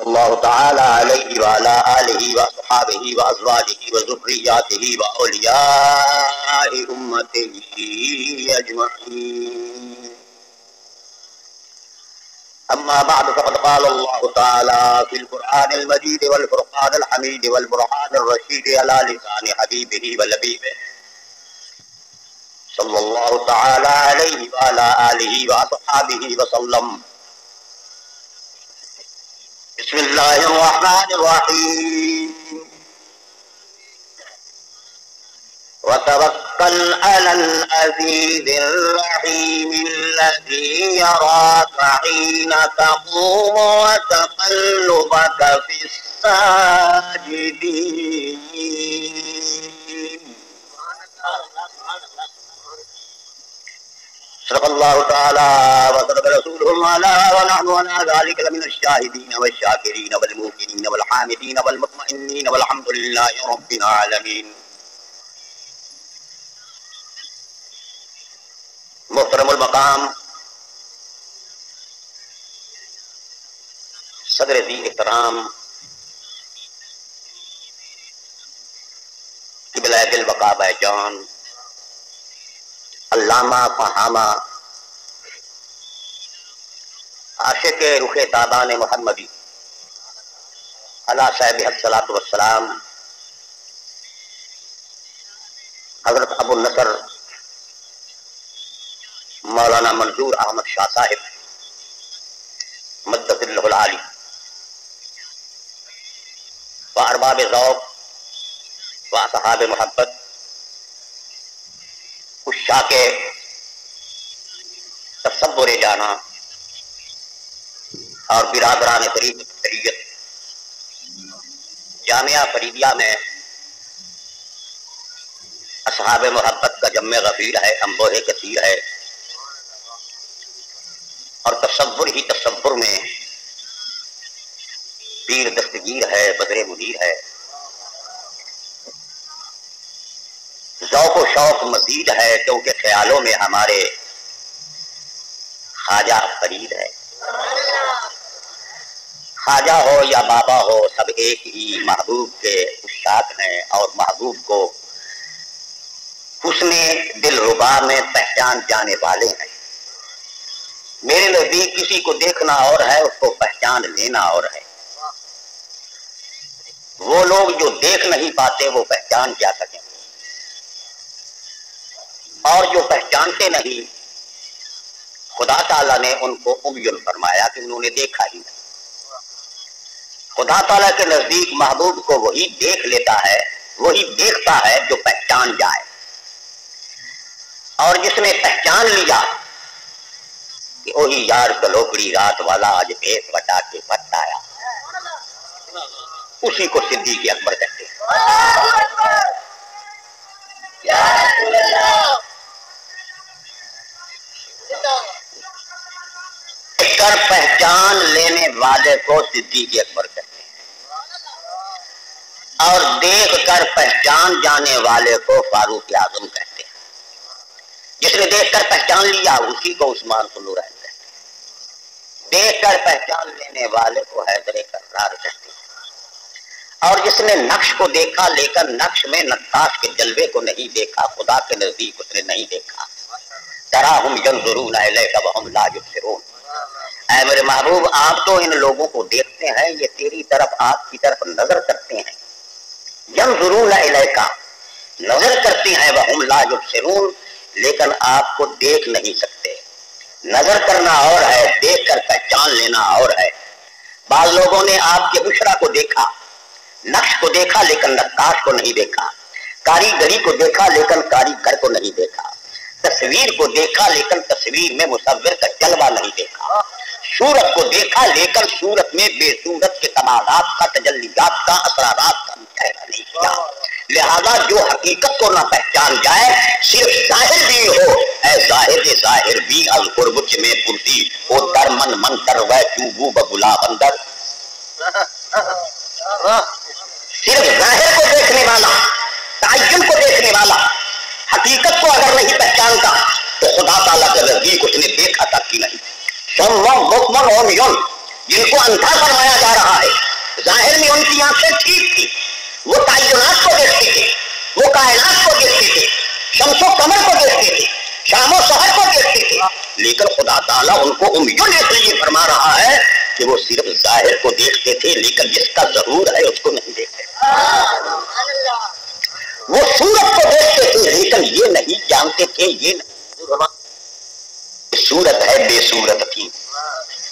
اللہ تعالی علیہ وعلی آلہ واصحابہ وازواجہ وذریاتہ واولیاء امتہ اجمعین. اما بعد فقد قال الله تعالى في القرآن المجيد والفرقان الحميد والبرهان الرشيد على لسان حبيبه ولبيبه صلى الله تعالى عليه وعلى آله وصحبه وسلم. بسم الله الرحمن الرحيم. وتوكل على العزيز الرحيم الذي يراك حين تقوم وتقلبك في الساجدين. صدق الله تعالى وصدق رسوله المعلى ونحن على ذلك لمن الشاهدين والشاكرين والمؤمنين والحامدين والمطمئنين والحمد لله رب العالمين. محترم المقام صدر ذی احترام قبلہ دل بقا بھائی جان علامہ فہامہ عاشق رخ تابان محمدی علی صاحب الصلاۃ والسلام حضرت ابو النصر مولانا منظور احمد شاہ صاحب مدد اللہ العالی و ارباب ذوق و اصحاب محبت عشاق تصور جانا اور برادران شریعت جامعہ فریدیہ میں اصحاب محبت کا جم غفیر ہے، انبوہ کثیر ہے، اور تصور ہی تصور میں پیر دستگیر ہے، بدر منیر ہے. ذوق و شوق مزید ہے کیونکہ خیالوں میں ہمارے خواجہ فرید ہے. خواجہ ہو یا بابا ہو سب ایک ہی محبوب کے عشاق ہیں اور محبوب کو حسن دل ربا میں پہچان جانے والے ہیں. میرے نزدیک کسی کو دیکھنا اور ہے، اس کو پہچان لینا اور ہے. وہ لوگ جو دیکھ نہیں پاتے وہ پہچان کیا سکیں، اور جو پہچانتے نہیں خدا تعالیٰ نے ان کو عمیٌ فرمایا کہ انہوں نے دیکھا ہی نہیں. خدا تعالیٰ کے نزدیک محبوب کو وہی دیکھ لیتا ہے، وہی دیکھتا ہے جو پہچان جائے. اور جس نے پہچان لیا کہ وہی یار کلوکڑی رات والا آج بھیس بٹا کے پت آیا، اسی کو صدیق اکبر کہتے ہیں. دیکھ کر پہچان لینے والے کو صدیق اکبر کہتے ہیں، اور دیکھ کر پہچان جانے والے کو فاروق اعظم کہتے ہیں. جس نے دیکھ کر پہچان لیا اسی کو عثمان ذوالنورین کہتے ہیں. دیکھ کر پہچان لینے والے کو حیدر کرار کہتے ہیں. اور جس نے نقش کو دیکھا لیکن نقش میں نقاش کے جلوے کو نہیں دیکھا، خدا کے نزدیک اس نے نہیں دیکھا. تراہم ینظرون الیک وہم لا یبصرون. اے میرے محبوب آپ تو ان لوگوں کو دیکھتے ہیں، یہ تیری طرف آپ کی طرف نظر کرتے ہیں. ینظرون الیک نظر کرتے ہیں، وہم لا یبصرون لیکن آپ کو دیکھ نہیں سکتے. نظر کرنا اور ہے، دیکھ کر پہچان لینا اور ہے. بعض لوگوں نے آپ کے بشرا کو دیکھا، نقش کو دیکھا لیکن نقاش کو نہیں دیکھا، کاریگری کو دیکھا لیکن کاریگر کو نہیں دیکھا، تصویر کو دیکھا لیکن تصویر میں مصور کا جلوہ نہیں دیکھا، صورت کو دیکھا لیکن صورت میں بے صورت کے کمالات کا، تجلیات کا، اسرارات کا مشاہدہ نہیں کیا. لہذا جو حقیقت کو نہ پہچان جائے صرف ظاہر بھی ہو، اے ظاہر بھی از قربچ میں پرسی او در من تر وے کیوں بو ببلا بندر. صرف ظاہر کو دیکھنے والا، تعین کو دیکھنے والا حقیقت کو اگر نہیں پہچانتا تو خدا تعالیٰ کے نزدیک اس نے دیکھا تک ہی نہیں. جن کو اندھا فرمایا جا رہا ہے کی آنکھیں ٹھیک تھی، وہ تعینات کو دیکھتے تھے، وہ کائنات کو دیکھتے تھے، شمس و قمر کو دیکھتے تھے، شام و سحر کو دیکھتے تھے، لیکن خدا تعالیٰ ان کو امیوں نے اس لیے فرما رہا ہے کہ وہ صرف ظاہر کو دیکھتے تھے، لیکن جس کا ظہور ہے اس کو نہیں دیکھتے۔ وہ صورت کو دیکھتے تھے لیکن یہ نہیں جانتے تھے یہ صورت ہے بے صورت تھی،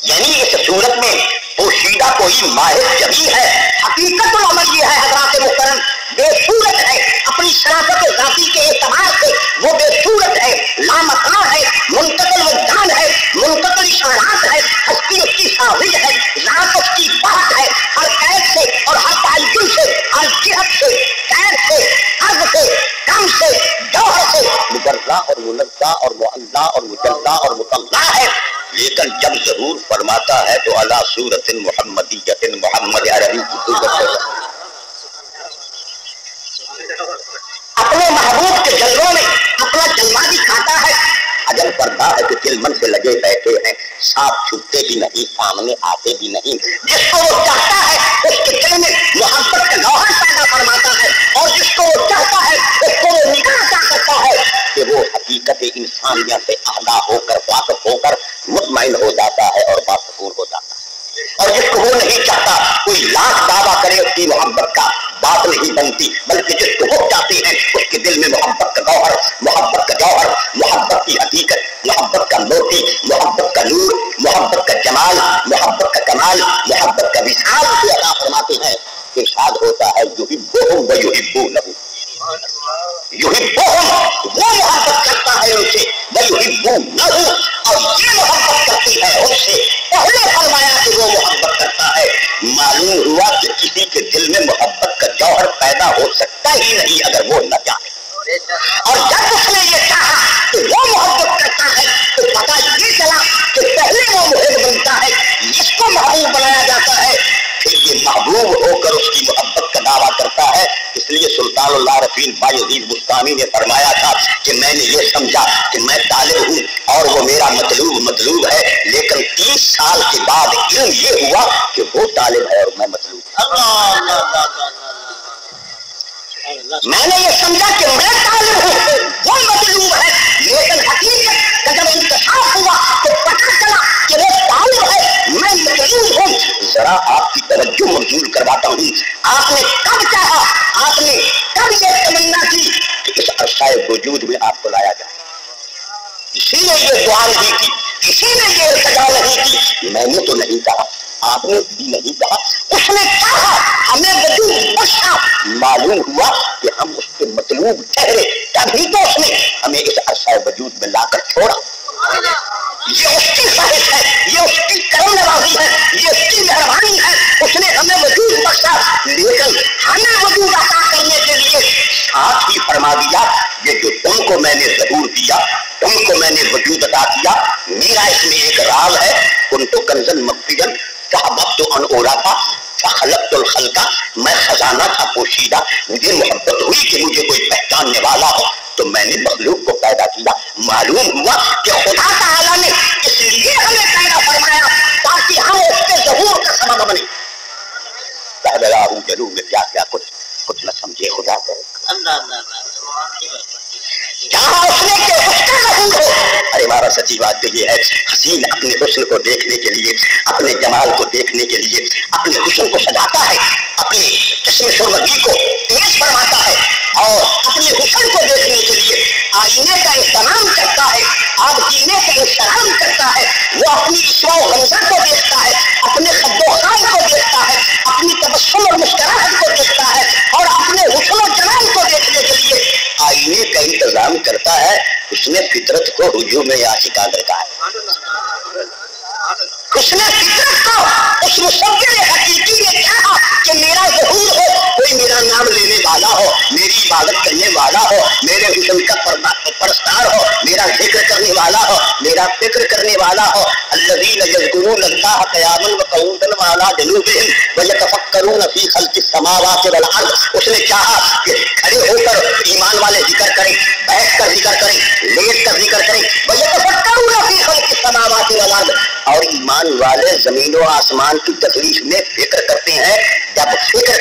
یعنی اس صورت میں پوشیدہ کوئی ماہر جبھی ہے۔ حقیقت العمل یہ ہے حضرات محترم، بے صورت ہے، اپنی شرافت ذاتی کے اعتبار سے وہ بے صورت ہے، لامکان ہے، منتقل وجدان ہے، منتقل اشارات ہے، ہستی اس کی ساوج ہے، ذات اس کی بات ہے، ہر قید سے اور ہر تعین سے، ہر جہت سے، قید سے، عرض سے، کم سے، جوہر سے مبرہ اور منزہ اور معلّہ اور مجلّہ اور مطلّہ ہے، لیکن جب ضرور فرماتا ہے تو علی صورت محمدیت محمد عربی کی صورت ہے۔ اپنے محبوب کے جلووں میں اپنا جلوہ دکھاتا ہے، عجب پردہ ہے کہ دل من سے لگے بیٹھے ہیں، ساتھ چھپتے بھی نہیں، سامنے آتے بھی نہیں، جس کو وہ چاہتا ہے اس کے دل میں محبت کا گوہر پیدا فرماتا ہے، اور جس کو وہ چاہتا ہے اس کو وہ نگاہ عطا کرتا ہے کہ وہ حقیقت انسانیہ سے اعلیٰ ہو کر واقف ہو کر مطمئن ہو جاتا ہے اور باسکون ہو جاتا ہے، اور جس کو وہ نہیں چاہتا کوئی لاکھ دعویٰ کرے اس کی محبت کا بات نہیں بنتی، بلکہ جس کو وہ چاہتے ہیں اس کے دل میں محبت کا گوہر، محبت کا جوہر، محبت کی حقیقت، محبت کا موتی، محبت کا نور، محبت کا جمال، محبت کا کمال، محبت کا وصال سے عطا فرماتے ہیں۔ ارشاد ہوتا ہے یحبہم ویحبونہ، یحبہم وہ محبت کرتا ہے ان سے، ویحبونہ اور یہ محبت کرتی ہے ان سے۔ پہلے فرمایا کہ وہ محبت کرتا ہے، معلوم ہوا کہ کسی کے دل میں محبت کا جوہر پیدا ہو سکتا ہی نہیں اگر وہ نہ چاہے، اور جب اس نے یہ کہا کہ وہ محبت کرتا ہے تو پتہ یہ چلا کہ پہلے وہ محب بنتا ہے، جس کو محبوب بنایا جاتا ہے، پھر یہ محبوب ہو کر اس کی محبت کا دعویٰ کرتا ہے۔ اس لیے سلطان العارفین بایزید بستامی نے فرمایا تھا کہ میں نے یہ سمجھا کہ میں طالب ہوں اور وہ میرا مطلوب ہے، لیکن 30 سال کے بعد علم یہ ہوا کہ وہ طالب ہے اور میں مطلوب ہوں۔ میں نے یہ سمجھا کہ میں طالب ہوں، وہ مطلوب ہے، لیکن حقیقت کا جب انکشاف ہوا تو پتہ چلا کہ وہ طالب ہے، میں مطلوب ہوں۔ ذرا آپ کی توجہ مبذول کرواتا ہوں، آپ نے کب چاہا، آپ نے کب یہ تمنا کی کہ اس عرصہ وجود میں آپ کو لایا جائے؟ اسی نے یہ دعا نہیں کی، کسی نے یہ التجا نہیں کی، میں نے تو نہیں کہا، آپ نے بھی نہیں کہا، اس نے کہا، ہمیں وجود بخشا، معلوم ہوا کہ ہم اس کے مطلوب ٹھہرے، تبھی تو اس نے ہمیں اس عرصہ وجود میں لا کر چھوڑا۔ یہ اس کی خواہش ہے، یہ اس کی کرم نوازی ہے، یہ اس کی مہربانی ہے، اس نے ہمیں وجود بخشا، لیکن ہمیں وجود عطا کرنے کے لیے ساتھ ہی فرما دیا یہ جو تم کو میں نے ظہور دیا، تم کو میں نے وجود عطا کیا، میرا اس میں ایک راز ہے، کنت کنزا مخفیا فاحببت ان اراک فخلقت الخلق، میں خزانہ تھا پوشیدہ، مجھے محبت ہوئی کہ مجھے کوئی پہچاننے والا ہو تو میں نے مخلوق کو پیدا کیا۔ معلوم ہوا کہ خدا تعالیٰ نے اس لیے ہمیں پیدا فرمایا تاکہ ہم اس کے ظہور کا سبب بنے۔ جلو میں کیا کیا کچھ نہ سمجھے خدا کرے جہاں اس نے کہ اس کا ظہور ہو۔ ارے ہمارا سچی بات تو یہ ہے، حسین اپنے حسن کو دیکھنے کے لیے، اپنے جمال کو دیکھنے کے لیے اپنے حسن کو سجاتا ہے، اپنے جسم شرمگی کو تیز فرماتا ہے، اور اپنے حسن کو دیکھنے کے لیے آئینے کا اہتمام کرتا ہے، آب جینے کا احترام کرتا ہے، وہ اپنی اسوا و غنزہ کو دیکھتا ہے، اپنے خد و خال کو دیکھتا ہے، اپنی تبسم اور مسکراہٹ کو دیکھتا ہے، اور اپنے حسن و جمال کو دیکھنے کے لیے آئینے کا انتظام کرتا ہے۔ اس نے فطرت کو ہجوم عاشقاں رکھا ہے، اس نے فطرت کو اس مصور حقیقی نے کہا کہ میرا ظہور ہو، کوئی میرا نام لینے والا ہو، میری عبادت کرنے والا ہو، میرے حسن کا پرستار ہو، میرا ذکر کرنے والا ہو، میرا فکر کرنے والا ہو۔ الذین یذکرون اللہ قیاما وقعودا وعلی جنوبہم ویتفکرون فی خلق السماوات والارض۔ اس نے چاہا کہ کھڑے ہو کر ایمان والے ذکر کریں، بیٹھ کر ذکر کریں، لیٹ کر ذکر کریں، ویتفکرون فی خلق السماوات والارض، اور ایمان والے زمین و آسمان کی تخلیق میں فکر کرتے ہیں۔ جب فکر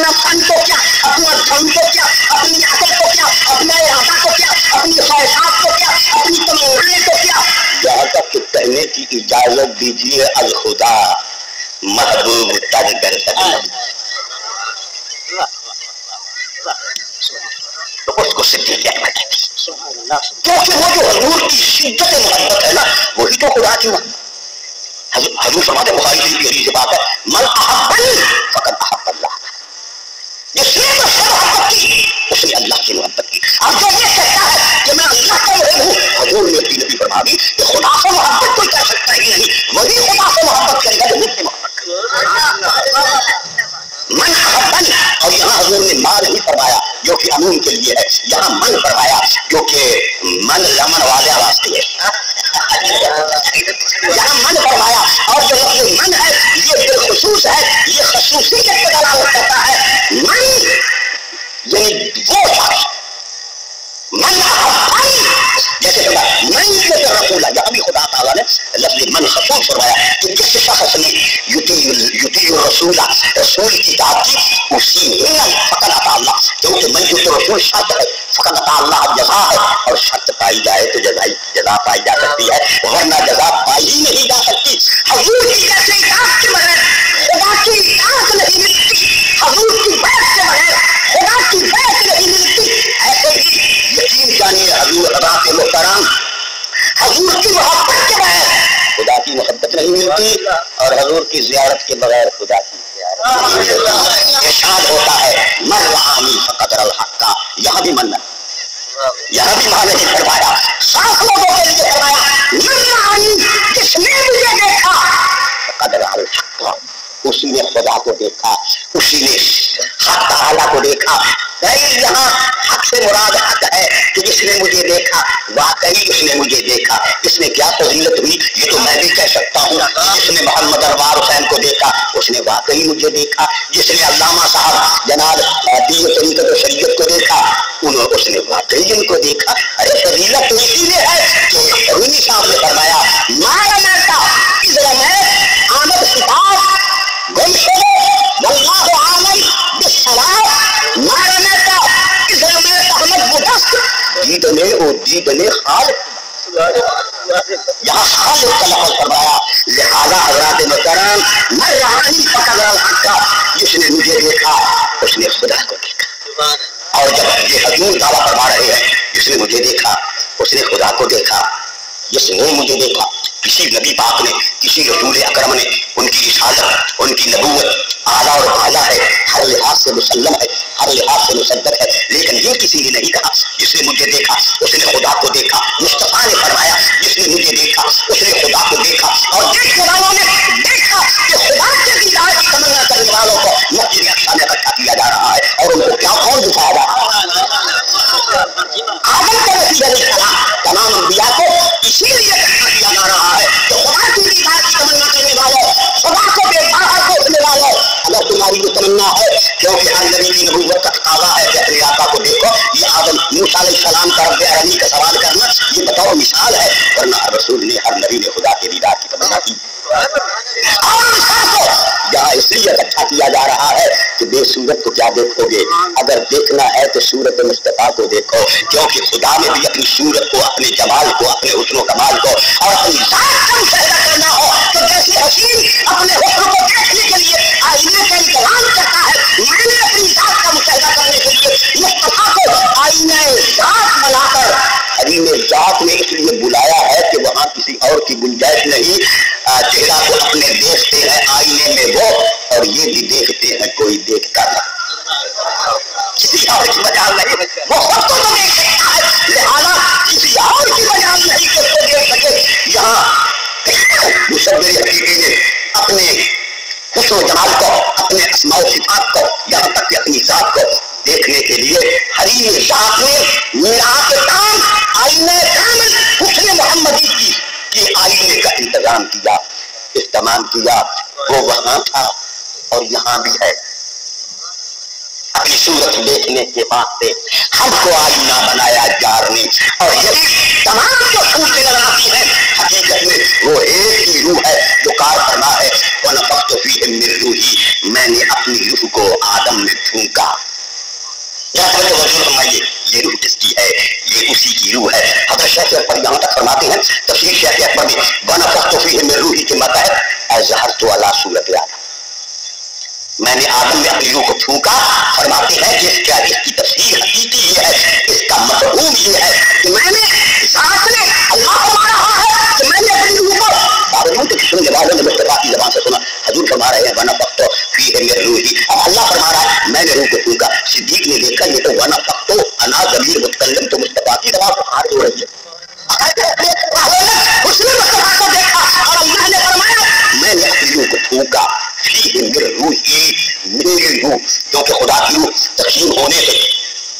اپنا فن کو کیا، اپنا دھن کو کیا، اپنی عقل کو کیا، اپنا ارادہ کو کیا، اپنی خواہشات کو کیا، اپنی تمنائیں کو کیا، یہاں تک کہ کہنے کی اجازت دیجیے الخدا محبوب تر کر سکیں تو اس کو صدیق اکبر کہتے ہیں، کیونکہ وہ جو حضور کی شدت محبت ہے نا وہی تو خدا کی محبت۔ حضور فرماتے بخاری شریف کی حدیث سے بات ہے من احبنی فقد احب اللہ، جس نے مجھ سے محبت کی اس نے اللہ کی محبت کی۔ اب جو یہ کہتا ہے کہ میں اللہ کا محب ہوں، حضور نے اپنی نبی فرما دی کہ خدا سے محبت کوئی کر سکتا ہی نہیں، وہی خدا سے محبت کرے گا جو مجھ سے محبت کرے گا۔ من احبنی، اور یہاں حضور نے ماں نہیں فرمایا جو کہ عموم کے لیے ہے، یہاں من فرمایا کیونکہ من لمن والے واسطے ہے، یہاں من فرمایا، اور جو لفظ من ہے یہ بالخصوص ہے، یہ خصوصیت پر دلالت کرتا ہے۔ من یعنی وہ شخص، من احبنی جیسے خدا من یطیع الرسول، یہاں بھی خدا تعالیٰ نے لفظ من خصوص فرمایا کہ جس شخص نے یطیع الرسول رسول کی اطاعت کی اسی نے فقط اطاع اللہ، کیونکہ من یطیع الرسول شرط ہے، فقط اطاع اللہ جزا ہے، اور شرط پائی جائے تو جزا پائی جا سکتی ہے، ورنہ جزا پائی ہی نہیں جا سکتی۔ حضور کی جیسے اطاعت کے بغیر خدا کی اطاعت نہیں ملتی، حضور کی بیعت کے بغیر خدا کی بیعت نہیں ملتی۔ ایسے ہی یقین جانیے حضور حضرات محترم، حضور کی محبت کے بغیر خدا کی محبت نہیں ملتی، اور حضور کی زیارت کے بغیر خدا کی زیارت ارشاد ہوتا ہے من رآنی فقد رأى الحق، یہاں بھی من، یہاں بھی ماں نہیں فرمایا، صاف لوگوں کے لیے فرمایا من رآنی، جس نے مجھے دیکھا فقد رأى الحق، اسی نے خدا کو دیکھا، اسی نے حق تعالیٰ کو دیکھا۔ یہاں حق سے مراد حق ہے کہ جس نے مجھے دیکھا، واقعی اس نے مجھے دیکھا۔ اس نے کیا فضیلت ہوئی یہ تو میں بھی کہہ سکتا ہوں، جس نے محمد اربار حسین کو دیکھا اس نے واقعی مجھے دیکھا، جس نے علامہ صاحب جناب طریقت و شریعت کو دیکھا اس نے واقعی ان کو دیکھا۔ ارے فضیلت تو اسی لیے ہے کہ رومی صاحب نے فرمایا مارا آمد صفات گم شدے واللہ عالم بالصلاة مارناتا اذا ما تحمد مدست جیدنے او جیدنے خالق، یہاں خالق کا لفظ فرمایا۔ لہذا حضرات محترم من رآنی فقد رأى الحق، جس نے مجھے دیکھا اس نے خدا کو دیکھا۔ اور جب یہ حضور دعویٰ فرما رہے ہیں جس نے مجھے دیکھا اس نے خدا کو دیکھا، جس نے مجھے دیکھا، کسی نبی پاک نے، کسی رسول اکرم نے، ان کی رسالت، ان کی نبوت اعلیٰ اور اعلیٰ ہے، ہر لحاظ سے مسلم ہے، ہر لحاظ سے مصدق ہے، لیکن یہ کسی نے نہیں کہا جس نے مجھے دیکھا اس نے خدا کو دیکھا۔ مصطفیٰ نے فرمایا جس نے مجھے دیکھا اس نے خدا کو دیکھا، اور دیکھنے والوں نے دیکھا کہ خدا کے دیدار کی تمنا کرنے والوں کو مسجد اقصیٰ میں اکٹھا کیا جا رہا ہے، اور ان کو کیا کون دکھایا جا رہا ہے؟ آدم کے مسیح علیہ السلام تمام انبیاء کو اسی لیے اکٹھا کیا جا رہا ہے کہ خدا کی دیدار کی تمنا کرنے والوں، خدا کو بے باہر دیکھنے والوں، اگر تمہاری یہ تمنا ہے، کیونکہ ہر نبی کی نبوت کا تقاضا ہے کہ اپنے آقا کو دیکھو، یہ آدم موسیٰ علیہ السلام کا رب ارنی کا سوال کرنا یہ بطور مثال ہے، ورنہ ہر رسول نے، ہر نبی نے خدا کے دیدار کی تمنا کی۔ یہاں اس لیے اکٹھا کیا جا رہا ہے کہ بے صورت کو کیا دیکھو گے، اگر دیکھنا ہے تو صورت مصطفیٰ کو دیکھو، کیونکہ خدا میں بھی اپنی صورت کو، اپنے جمال کو، اپنے حسن و کمال کو اور اپنی ذات کا مشاہدہ کرنا ہو تو جیسے حسین اپنے حسن کو دیکھنے کے لیے آئینے کا انتظام کرتا ہے، میں نے اپنی ذات کا مشاہدہ کرنے کے لیے مصطفیٰ کو آئینہ ذات بنا کر حریم ذات نے اس لیے بلایا ہے کہ وہاں کسی اور کی گنجائش نہیں۔ چہرہ کو اپنے دیکھتے ہیں آئینے میں وہ، اور یہ بھی دیکھتے ہیں کوئی دیکھتا نہ، کسی اور کی مجال نہیں، وہ خود کو تو دیکھ سکتا ہے، لہذا کسی اور کی مجال نہیں کہ اس کو دیکھ سکے۔ یہاں مصور حقیقی نے اپنے حسن و جمال کو، اپنے اسماء و صفات کو، یہاں تک کہ اپنی ذات کو دیکھنے کے لیے حریم ذات نے میراث تام آئینہ کامل حسن محمدی کی آئینے کا انتظام کیا، استعمال کیا۔ وہ وہاں تھا اور یہاں بھی ہے۔ اپنی صورت دیکھنے کے واسطے ہم کو آئینہ بنایا یار نے، اور یہی تمام جو صورتیں نظر آتی ہیں حقیقت میں وہ ایک ہی روح ہے جو کار فرما ہے وَنَفَخْتُ فِيهِ من روحی، میں نے اپنی روح کو آدم میں پھونکا. یہ روح کس کی ہے؟ یہ اسی کی روح ہے. حضرت شیخ اکبر یہاں تک فرماتے ہیں تفسیر شیخ اکبر میں وَنَفَخْتُ فِيهِ مِن روحی کے متحد اظہرت علی صورت آدم، میں نے آدم میں اپنی روح کو پھونکا. فرماتے ہیں کہ اس کی تفسیر حقیقی یہ ہے، اس کا مفہوم یہ ہے کہ میں نے ذات نے اللہ فرما رہا ہے کہ میں نے اپنی روح کو، باوجود کہ سننے والوں نے مصطفیٰ کی زبان سے سنا، حضور فرما رہے ہیں وَنَفَخْتُ فِيهِ مِن روحی، اب اللہ فرما رہا ہے میں نے روح کو پھونکا. صدیق نے دیکھا یہ تو وَنَفَخْتُ انا ضمیر متکلم تو مصطفیٰ کی زبان سے خارج ہو رہی ہے. اس نے مصطفیٰ کو دیکھا اور اللہ نے فرمایا میں نے اپنی روح کو پھونکا. فیہ من روحی، میری روح، کیونکہ خدا کی روح تقسیم ہونے سے،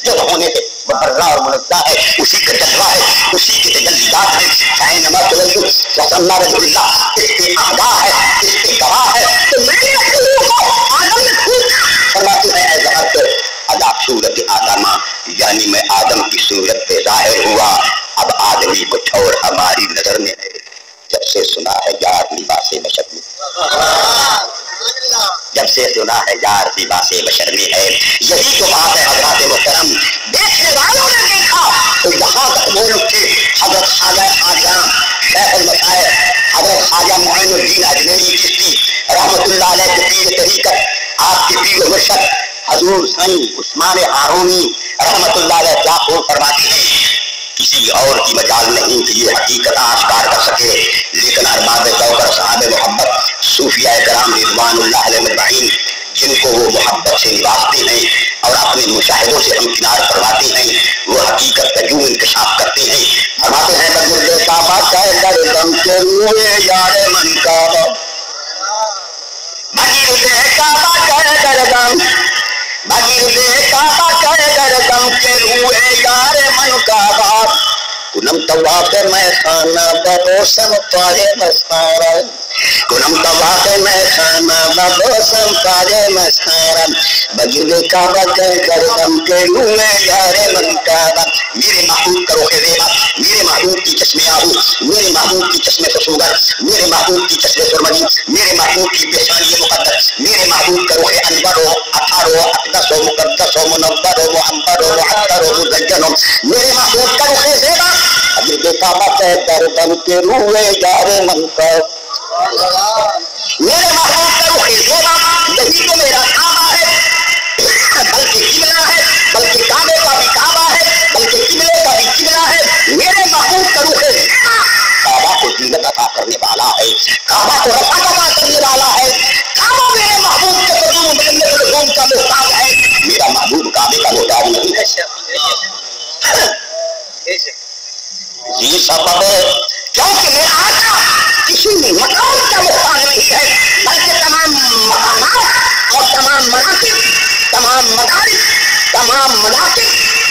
جب ہونے سے برا اور منزہ ہے، اسی کا جلوہ ہے، اسی کے تجلیات ہے. فَإِنَّمَا تُوَلُّ فَثَمَّ وَجْهُ اللَّهِ، اس کے آگاہ ہے، اس کے گواہ ہے. تو میں نے اپنی روح کو آدم میں پھونکا. فرماتے ہیں اظہرت علی صورت آدم، یعنی میں آدم کی صورت پہ ظاہر ہوا. اب آدمی کچھ اور ہماری نظر میں ہے. جب سے سنا ہے یار لباس بشر میں، جب سے سنا ہے یار لباس بشر میں ہے. یہی تو بات ہے حضرات محترم. دیکھنے والوں نے دیکھا تو یہاں تک بول اٹھے حضرت خواجہ خواجہ شیخ المشائخ حضرت خواجہ معین الدین اجمیری چشتی رحمت اللہ علیہ کے پیر طریقت، آپ کے پیر مرشد حضور سن عثمان ہارونی رحمت اللہ علیہ کیا خوب فرماتے ہیں، کسی اور کی مجال نہیں کہ یہ حقیقت آشکار کر سکے، لیکن ارباب ذوق صحابہ محبت صوفیاء کرام رضوان اللہ علیہ اجمعین جن کو وہ محبت سے نوازتے ہیں اور اپنے مشاہدوں سے ہمکنار کرواتے ہیں، وہ حقیقت کا یوں انکشاف کرتے ہیں. فرماتے ہیں بزرگ کعبہ کا دم کے روئے یار من کعبہ، بزرگ کعبہ کا دم، بزرگ کعبہ کا دم کے روئے یار من کعبہ، کنم طواف میں خانہ بروسم پارے مسخارا، کنم طواف میں خانہ بروسم پارے مسخارا، بجل کعبہ کے گردم کے روئے یار من کعبہ. میرے محبوب کا رخ زیبا، میرے محبوب کی چشم آہو، میرے محبوب کی چشم سسوگر، میرے محبوب کی چشم سرمدی، میرے محبوب کی پیشانی مقدس، میرے محبوب کا رخ انور ہو، اطہر ہو، اقدس ہو، مقدس ہو، منور ہو، محمد ہو، معطر ہو، مزین ہو. میرے محبوب کا رخ زیبا ابھی کعبہ کے گردن کے روئے یار من کعبہ، میرے محبوب کا رخ زیبا یہی تو میرا کعبہ ہے، بلکہ قبلہ ہے، بلکہ کعبے کا بھی کعبہ ہے، بلکہ قبلے کا بھی قبلہ ہے. میرے محبوب کا رخ کعبہ کو زینت عطا کرنے والا ہے، کعبہ کو رفعت عطا کرنے والا ہے. کعبہ میرے محبوب کے قدوم مقدم کا محتاج ہے، میرا محبوب کعبے کا محتاج نہیں ہے. یہ سبب کیونکہ میرا آقا کسی مقام کا محتاج نہیں ہے، بلکہ تمام مقامات اور تمام مناصب، تمام مدارس، تمام مناسب،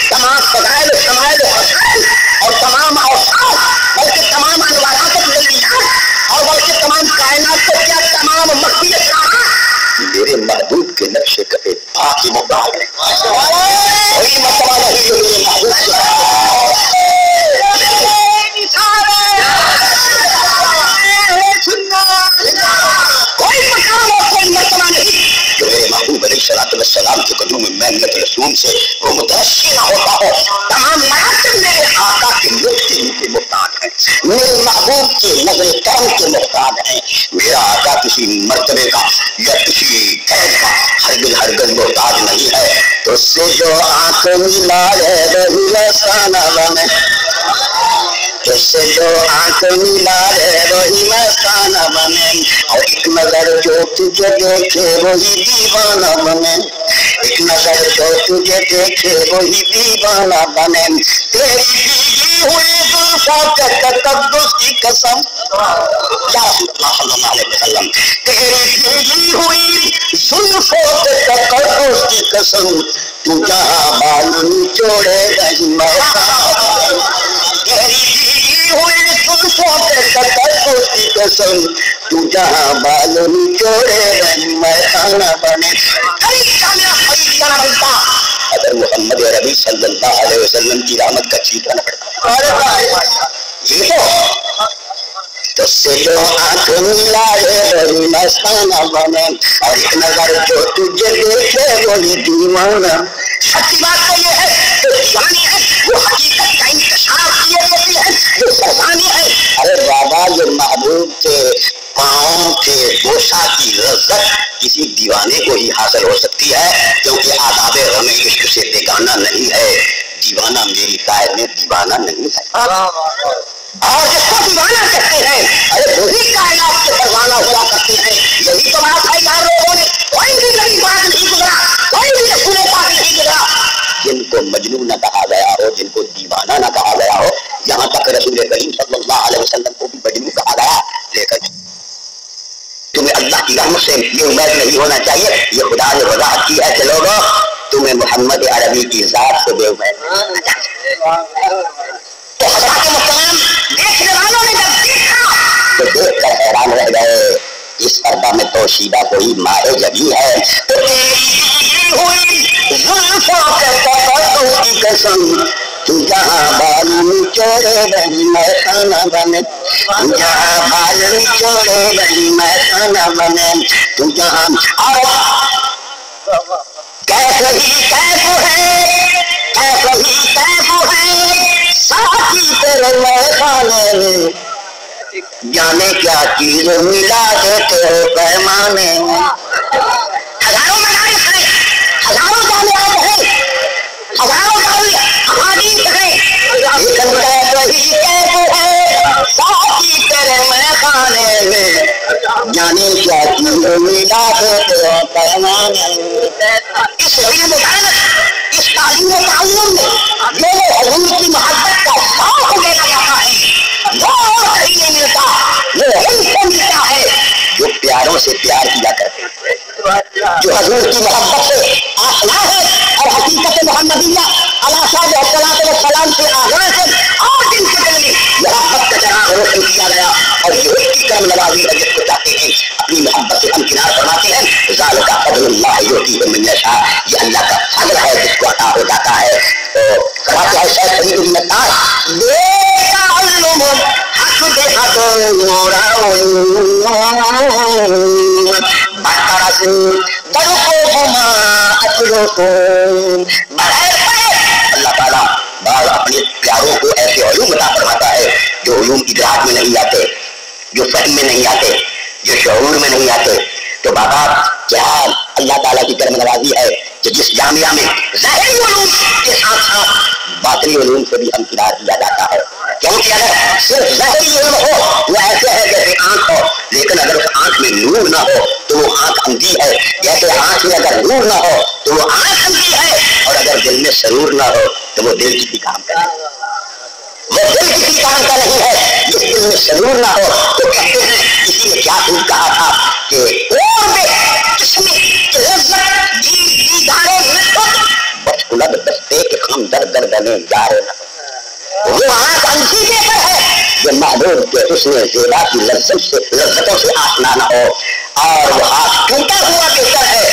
تمام فضائل و شمائل و خصائل اور تمام اوصاف، بلکہ تمام انوارات و تجلیات اور بلکہ تمام کائنات کو کیا تمام مخفی اسرارات میرے محبوب کے نقش قدم پاک کی محتاج ہے. کوئی مسئلہ نہیں جو میرے محبوب کے کوئی مقام اور کوئی مرتبہ نہیں جو میرے محبوب علیہ السلام کے قدوم محنت رسول سے وہ مترشی نہ ہوتا ہو. تمام مراتب میرے آقا کے لطف کے محتاج ہیں، میرے محبوب کے نظر کرم کے محتاج ہیں. میرا آقا کسی مرتبے کا یا کسی قید کا ہرگز محتاج نہیں ہے. تو اس سے جو آنکھ ملا ہے وہی مستانہ بنے، اس سے جو آنکھ ملا ہے وہی مستانہ بنے، اور ایک نظر جو تجھے دیکھے وہی دیوانہ بنے، ایک نظر جو تجھے دیکھے وہی دیوانہ بنے. تیری بھیگی ہوئی زلفوں کے تقدس کی قسم، یا رسول اللہ صلی اللہ علیہ وسلم، تیری بھیگی ہوئی زلفوں کے تقدس کی قسم، تو جہاں بال نچوڑے گی میدان، تیری بھیگی ہوئی زلفوں کے تقدس کی قسم، تو جہاں بال نچوڑے گی میدان بنے. اگر محمد عربی صلی اللہ علیہ وسلم کی رحمت کا چیٹا نہ پڑتا. یہ تو سے جو آنکھ ملائے وہی مستانہ بنے، اور ایک نظر جو تجھے دیکھے وہی دیوانہ۔ سچی بات تو یہ ہے جو دیوانی ہے وہ حقیقت کا انکشاف کیے دیتی ہے، جو فرزانی ہے ارے بابا یہ محبوب کے پاؤں کے بوسہ کی لذت کسی دیوانے کو ہی حاصل ہو سکتی ہے، کیونکہ آداب غم عشق سے بیگانہ نہیں ہے دیوانہ، میری قائد میں دیوانہ نہیں ہے۔ اور جس کو دیوانہ کہتے ہیں ارے وہی کائنات کے پروانہ ہوا کرتے ہیں۔ یہی تو بات ہے یار، لوگوں نے کوئی بھی نبی پاک نہیں گزرا، کوئی بھی رسول پاک نہیں گزرا جن کو مجنون نہ کہا گیا ہو، جن کو دیوانہ نہ کہا گیا ہو، یہاں تک رسول کریم صلی اللہ علیہ وسلم کو بھی مجنون کہا گیا۔ لیکن تمہیں اللہ کی رحمت سے یہ امید نہیں ہونا چاہیے، یہ خدا نے وضاحت کی ہے کہ لوگوں تمہیں محمد عربی کی ذات سے بے امید تو حضرات محترم دیکھنے والوں نے جب دیکھا تو دیکھ کر حیران رہ گئے، اس اربا میں تو شیبہ کوئی ماہ جبی ہے، تو تیری ہوئی زلفوں کے تقدس کی قسم، تو جہاں بال نچوڑے وہی میں کھانا بنے، جہاں بال نچوڑے وہی میں کھانا بنے، تو جہاں کیف ہی کیف ہے، کیف ہی کیف ہے ساتھی تیرے میں خانے میں، جانے کیا چیز ملا دیتے ہو پیمانے میں۔ ہزاروں مدارس ہیں، ہزاروں جامعات ہیں، ہزاروں احادیث ہیں، لیکن کیف ہی کیف ہے ساتھی تیرے میں خانے میں، جانے کیا چیز ملا دیتے ہو پیمانے میں۔ اس علم محنت، اس تعلیم و تعلم میں جو حضور کی محبت کا شوق دینا جاتا ہے وہ اور کہیں نہیں ملتا، وہ علم سے ملتا ہے جو پیاروں سے پیار کیا کرتے ہیں، جو حضور کی محبت سے آشنا ہے اور حقیقت محمدیہ علیہ السلام سے آغاز ہے اور جن کے دل میں محبت کا چراغ روشن کیا گیا، اور یہ اس کی کرم نوازی ہے جس کو چاہتے ہیں اپنی محبت سے ہمکنار فرماتے ہیں۔ ذالک فضل اللہ یؤتیہ من یشاء، یہ اللہ کا فضل ہے جس کو عطا ہو جاتا ہے۔ تو فرماتے ہیں شیخ فرید بن عطار تعلم حق بحق بطرس درکوہما اترکون، اللہ تعالیٰ بعض اپنے پیاروں کو ایسے علوم عطا فرماتا ہے جو علوم ادراک میں نہیں آتے، جو فہم میں نہیں آتے، جو شعور میں نہیں آتے۔ تو بابا کیا اللہ تعالیٰ کی کرم نوازی ہے کہ جس جامعہ میں ظاہری علوم کے ساتھ ساتھ باطنی علوم سے بھی ہمکنار کیا جاتا ہے، کیونکہ اگر صرف ظاہری علم ہو وہ ایسے ہے جیسے آنکھ ہو، لیکن اگر اس آنکھ میں نور نہ ہو تو وہ آنکھ اندھی ہے، جیسے آنکھ میں اگر نور نہ ہو تو وہ آنکھ اندھی ہے، اور اگر دل میں سرور نہ ہو تو وہ دل کسی کام کا نہیں، وہ دل کسی کام کا نہیں ہے۔ جس دل میں سرور نہ ہو تو کہتے ہیں کسی نے کیا خوب کہا تھا کہ اور بے کشمی لذت دیدارے نشوت بس کلب دستے کے خم در در بنے جارے نہ، وہ آنکھ اندھی دے کر ہے جو محبوب کے حسن زیبا کی لذتوں سے آشنا نہ ہو، اور وہ ہاتھ ٹوٹا ہوا بہتر ہے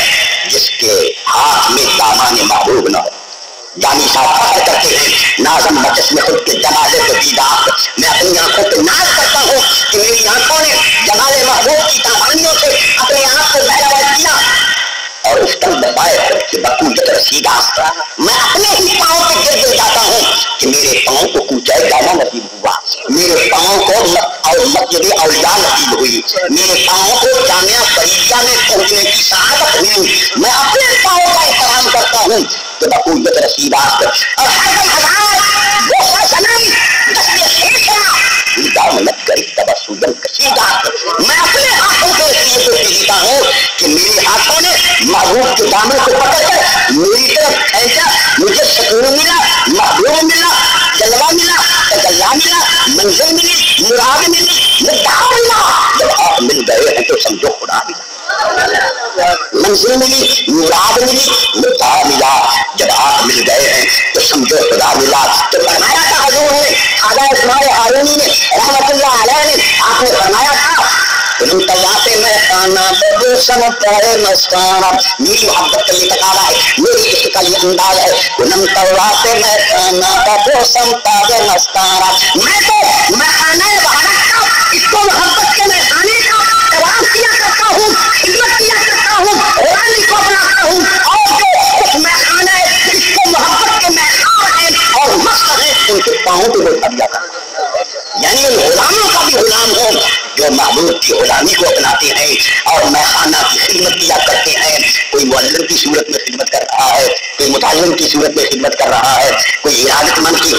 جس کے ہاتھ میں دامان محبوب نہ ہو۔ جانی صاحب فخر کرتے ہیں نازم بچس میں خود کے جمالے کو دیدار، میں اپنی آنکھوں پہ ناز کرتا ہوں کہ میری آنکھوں نے جمال محبوب کی تابانیوں سے اپنے آپ کو بہرواز کیا، اور اس طرح بتائے کہ بقوت رسیدہ میں اپنے ہی پاؤں پہ گر گر جاتا ہوں کہ میرے پاؤں کو کوچے جانا نصیب ہوا، میرے پاؤں کو مسجد اولیاء نصیب ہوئی، میرے پاؤں کو جامعہ فریدیہ میں پہنچنے کی سعادت ہوئی، میں اپنے پاؤں کا احترام کرتا ہوں کہ بقوت رسیدہ اور ہر ہزار وہ سنم دستے شیخنا دامنت کر تبسودن کشیدہ، میں اپنے ہاتھوں سے اس لیے تو جیتا ہوں کہ میرے ہاتھوں نے محبوب کے دامن کو پکڑ کر میری طرف کھینچا، مجھے سکون ملا، محبوب ملا، جلوہ ملا، تجلی ملا، منزل ملی، مراد ملی، مدعا ملا۔ جب آپ مل گئے ہیں تو سمجھو خدا ملا، منزل ملی، مراد ملی، مدعا ملا۔ جب آپ مل گئے ہیں تو سمجھو خدا ملا۔ تو فرمایا تھا حضور نے، خواجہ اسماعیل ہارونی نے رحمت اللہ علیہ نے، آپ نے فرمایا تھا تم طواف میں خانہ ببو سمتائے مستانہ. میری محبت کا یہ تقاضا ہے, میری عشق کا یہ انداز ہے. تم طواف میں خانہ ببو سمتائے مستانہ. میں تو میخانہ وحدت کا, اس کو محبت کے میخانے کا طواف کیا کرتا ہوں, خدمت کیا کرتا ہوں, غلامی کو بناتا ہوں. اور جو اس میخانہ جس کو محبت کے میخان ہیں اور مست ہیں, ان کے پاؤں پہ بٹھا دیا کرتا. یعنی ان غلاموں کا بھی غلام ہو جو محبوب کی غلامی کو اپناتے ہیں اور میخانہ کی خدمت کیا کرتے ہیں. کوئی معلم کی صورت میں خدمت کر رہا ہے, کوئی متعلم کی صورت میں خدمت کر رہا ہے, کوئی ارادت مند کی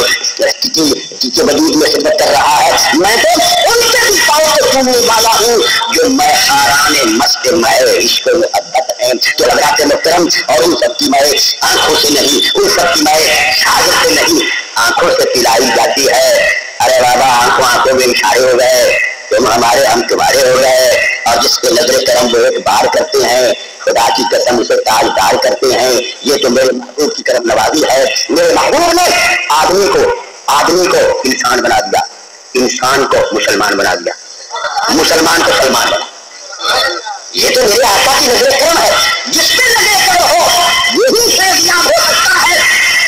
وجود میں خدمت کر رہا ہے. میں تو ان سے بھی پاؤں کو چھونے والا ہوں جو میخاران مست مائے عشق و محبت ہیں. تو حضرات محترم, اور ان سب کی مائے آنکھوں سے نہیں, ان سب کی مائے شاگر سے نہیں, آنکھوں سے پلائی جاتی ہے. ارے بابا آنکھوں میں اشارے ہو گئے, تم ہمارے ہم تمہارے ہو گئے. اور جس کے نظر کرم وہ ایک بار کرتے ہیں, خدا کی قسم اسے تاجدار کرتے ہیں. یہ تو میرے محبوب کی کرم نوازی ہے. میرے محبوب نے آدمی کو انسان بنا دیا, انسان کو مسلمان بنا دیا, مسلمان کو سلمان بنا. یہ تو میرے آقا کی نظر کرم ہے. جس پہ نظر کرم ہو یہی فیضیاب ہو سکتا ہے.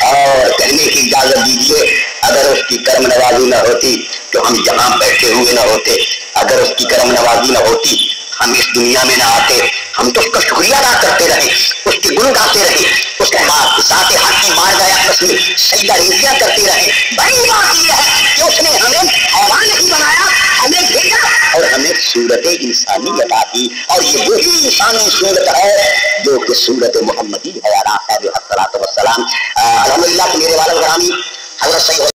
اور کہنے کی اجازت دیجیے, اگر اس کی کرم نوازی نہ ہوتی تو ہم جہاں بیٹھے ہوئے نہ ہوتے. اگر اس کی کرم نوازی نہ ہوتی ہم اس دنیا میں نہ آتے. ہم تو اس کا شکریہ ادا کرتے رہے, اس کے گن گاتے رہے, اس کے ذات حق کی مار گیا آپس میں سجدہ ریزیاں کرتے رہے. بڑی بات یہ ہے کہ اس نے ہمیں حیوان نہیں بنایا, ہمیں بھیجا اور ہمیں صورت انسانی عطا کی. اور یہ وہی انسانی صورت ہے جو کہ صورت محمدی ہے علیہ الصلوۃ والسلام. الحمدللہ میرے والد گرامی حضرت سید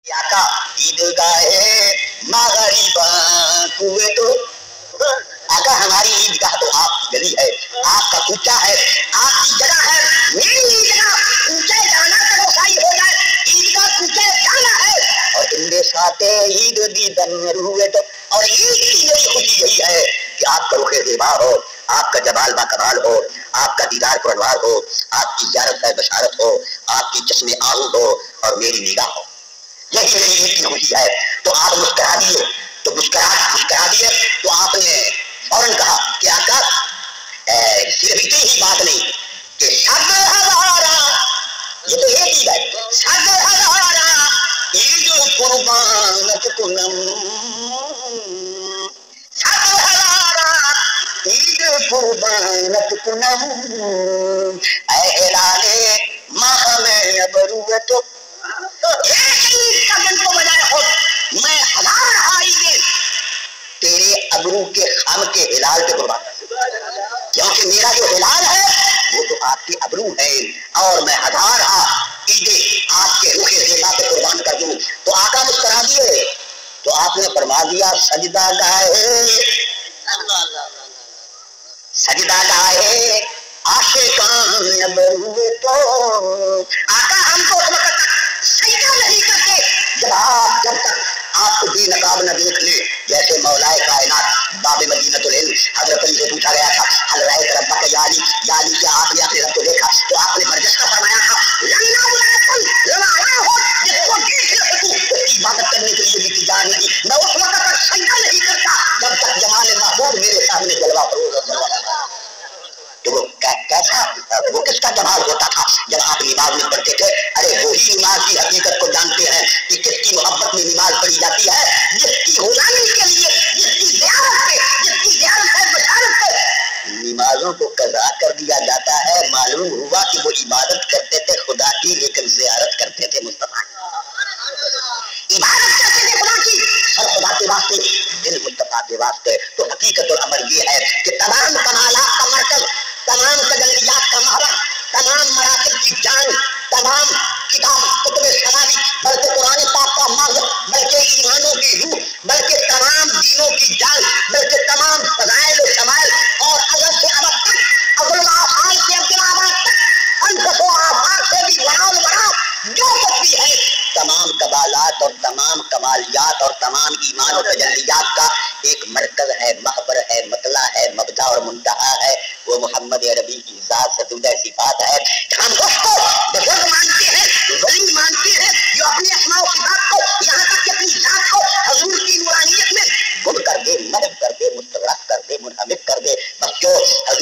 آقا عیدگاہ مغرباں کوئے تو آقا ہماری عیدگاہ تو آپ کی گلی ہے, آپ کا کوچہ ہے, آپ کی جگہ ہے. میری عیدگاہ کوچے جانا تو رسائی ہو جائے, عیدگاہ کوچے جانا ہے. اور ان ساتھ عید دی دن روئے تو, اور عید کی میری خوشی یہی ہے کہ آپ کا رخ زیبا ہو, آپ کا جمال با کمال ہو, آپ کا دیدار پروار ہو, آپ کی زیارت ہے بشارت ہو, آپ کی چشم آہو ہو اور میری نگاہ ہو. یہی میری عید کی خوشی ہے. تو آپ مسکرا دیے, تو مسکرا دیے تو آپ نے فوراً کہا کہ آقا صرف اتنی ہی بات نہیں کہ شب ہزارہ, یہ تو ایک عید ہے, شب ہزارہ عید قربانت کنم, شب ہزارہ عید قربانت کنم, اعلان ماہ میں ابروت ایک کا دن کو بجائے خود میں ہزار عیدیں تیرے ابرو کے خم کے ہلال پہ قربان کروں, کیونکہ میرا جو ہلال ہے وہ تو آپ کے ابرو ہے, اور میں ہزار عیدیں آپ کے رخ زیبا پہ قربان کر دوں. تو آقا مسکرا دیے تو آپ نے فرما دیا سجدہ گاہے, سجدہ گاہے عاشقان ابرو تو. آقا ہم کو اس وقت تک سجدہ نہیں کرتے جب تک آپ کو بے نقاب نہ دیکھ لے. جیسے مولا کائنات باب مدینۃ العلم حضرت علی سے پوچھا گیا تھا حل رائے ربا کا یا علی کیا آپ نے اپنے رب کو دیکھا, تو آپ نے برجس کا فرمایا تھا جس کو دیکھ نہ سکوں اس کی عبادت کرنے کے لیے بھی تیار نہیں. میں اس وقت تک سجدہ نہیں کرتا جب تک جمال محبوب میرے سامنے جلوہ فروز. تو وہ کیسا, وہ کس کا جمال ہوتا تھا جب آپ نماز میں پڑھتے تھے. ارے وہی نماز کی حقیقت کو جانتے ہیں کہ کس کی محبت میں نماز پڑھی جاتی ہے, جس کی غلامی کے لیے, جس کی زیارت ہے بشارت ہے. نمازوں کو قضا کر دیا جاتا ہے. معلوم ہوا کہ وہ عبادت کرتے تھے خدا کی لیکن زیارت کرتے تھے مصطفیٰ. عبادت کرتے تھے خدا کی اور خدا کے واسطے, دل مصطفیٰ کے واسطے. تو حقیقت الامر یہ ہے کہ تمام کمالات کا مرکز, تمام تجلیات کا محور, تمام مراتب کی جان, تمام کتاب کتب سماوی, بلکہ قرآن پاک کا مغز, بلکہ ایمانوں کی روح, بلکہ تمام دینوں کی جان, بلکہ تمام فضائل و شمائل, اور ازل سے ابد تک, ازل و آفاق سے ابد تک, انفس و آفاق سے بھی بڑا جو کچھ بھی ہے, تمام کمالات اور تمام کمالیات اور تمام ایمان و تجلیات کا ایک مرکز ہے, محور ہے, مطلع ہے, مبدا اور منتہا ہے. وہ محمد عربی کی ذات ستودہ صفات ہے. ہم اس کو بزرگ مانتے ہیں, ولی مانتے ہیں, جو اپنی اسماء و صفات کو, یہاں تک کہ اپنی ذات کو حضور کی نورانیت میں گم کر دے, مدد کر دے,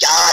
4